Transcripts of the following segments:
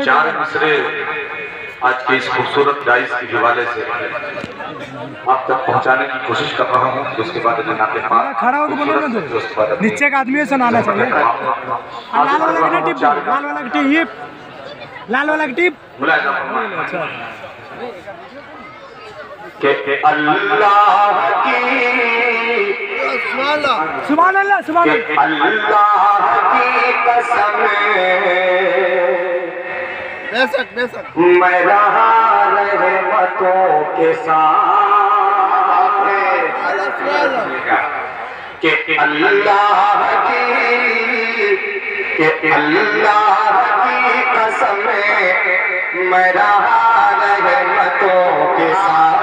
चार मिसरे आज की इस खूबसूरत डाइस के हवाले से आप तक पहुंचाने की कोशिश कर रहा हूं। तो उसके बाद खड़ा होकर बोलो ना, नीचे का आदमी सुनाना चाहिए। लाल वाला की टिप, लाल वाला की टिप, लाल वाला की टिप। अच्छा के अल्लाह की सुभान अल्लाह, सुभान अल्लाह की कसम बेशक बेशक मैं रहा रहमतों के साथ के अल्लाह की कसम मैं रहा रहमतों के साथ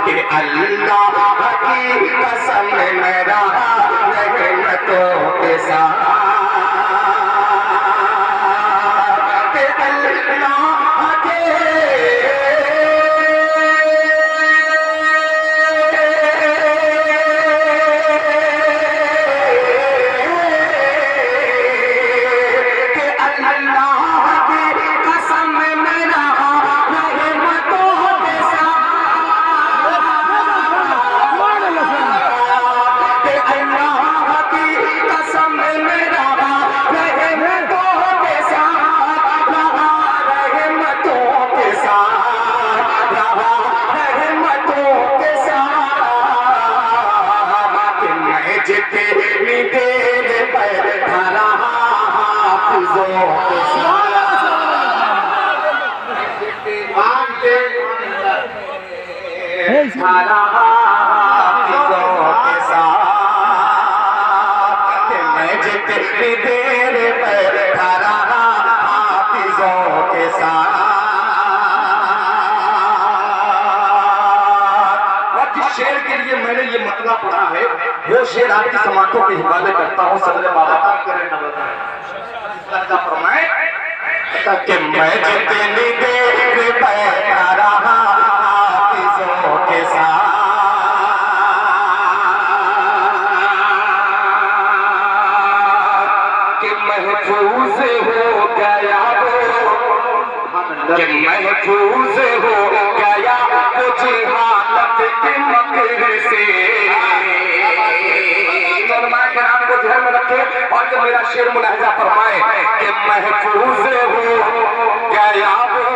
के अल्लाह की कसम मैं रहा रहमतों के साथ के अल्लाह के जितनी देर बैठा रहा हाफिज़ों के साथ मैं जितनी देर बैठा रहा हाफिज़ों के साथ। शेर के लिए मैंने ये मतलब पढ़ा है, वो शेर आपकी समातों के हवाले करता हूँ। सदर बाबा फरमाए कि मैं जितनी देर बैठा रहा हाफिज़ों के साथ कि महफूज हो गया वो, कि महफूज हो गया वो जिहालत के मकर से। नाम को ध्यान में रखे और जब मेरा शेर मुलाहिजा फरमाए कि महफूज हो गया वो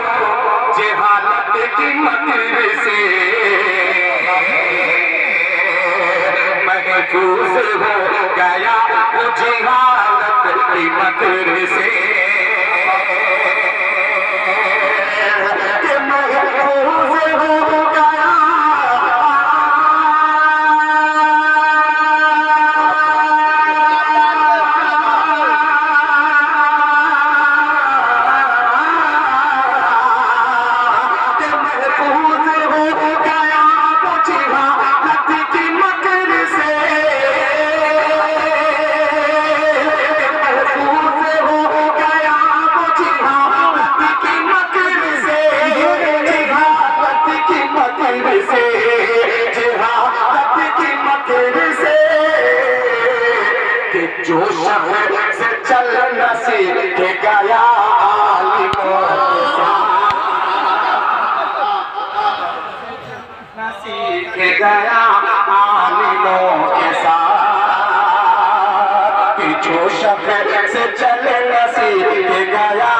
जिहालत की मकर से, महफूज हो गया वो जिहालत की मकर से। जो शहर से चल नसीब के गया आलिमों के साथ, नसीब के गया आलिमों के साथ कि जो शहर से चल नसीब के गया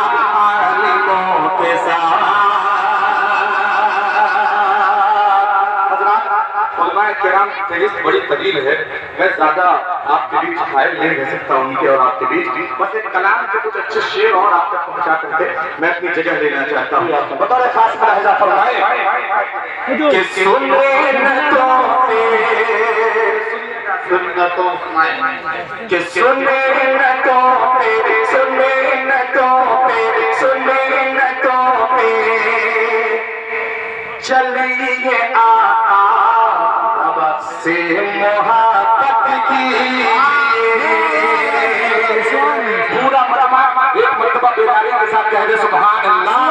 आलिमों के साथ। किराम फहरिस्त बड़ी तवील है, मैं ज्यादा आपके बीच फाइल नहीं रह सकता उनके और आपके बीच। बस एक कलाम के कुछ अच्छे शेर और आप तक पहुंचा करके मैं अपनी जगह लेना चाहता हूँ। बतौर खास मुलाहिजा फरमाए कि सुन्नतों पे सुन्नतों के सुन्नतों पे सुन्नतों पे सुन्नतों पे चलिए आका से मोहब्बत की पूरा मरतबा एक मरतबा बेदारी के साथ कह दे सुभान अल्लाह।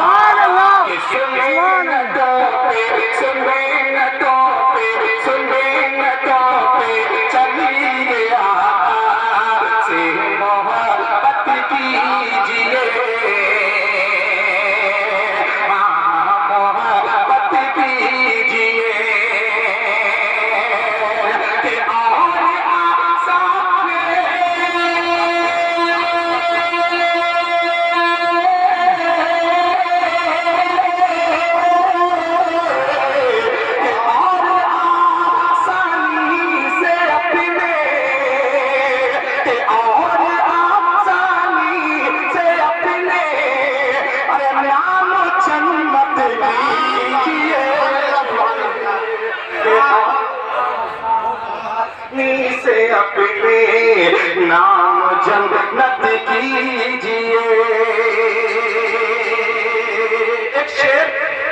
अपने नाम जन्नत कीजिए। एक शेर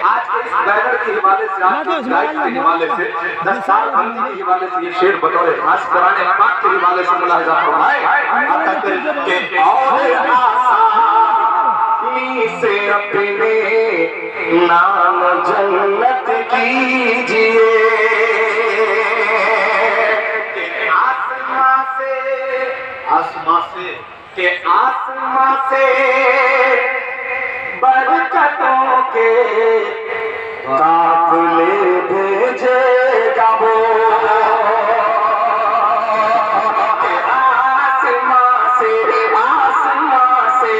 आज के इस बैनर के हवाले से, आज के गाइड के हवाले से, दस्तार बंदी के हवाले से ये शेर बतौर खास कुरान पाक के हवाले से मुलाहिजा फरमाए कि और आसानी से अपने नाम जन्नत कीजिए। आसमां से बरकतों के काफिले भेजेगा वो। आसमां से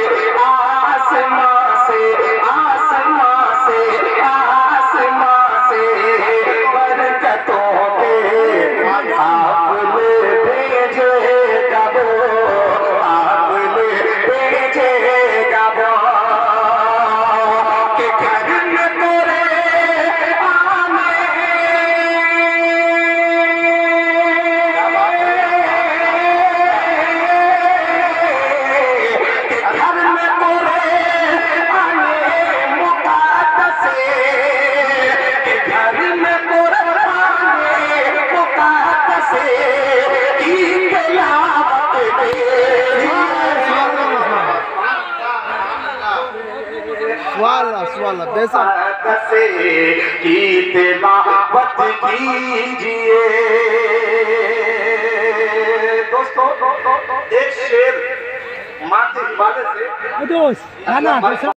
बरकतों के काफिले भेजेगा वो। वाला बेशक की तिलावत कीजिए। दोस्तों एक शेर माँ के हवाले से दोस्त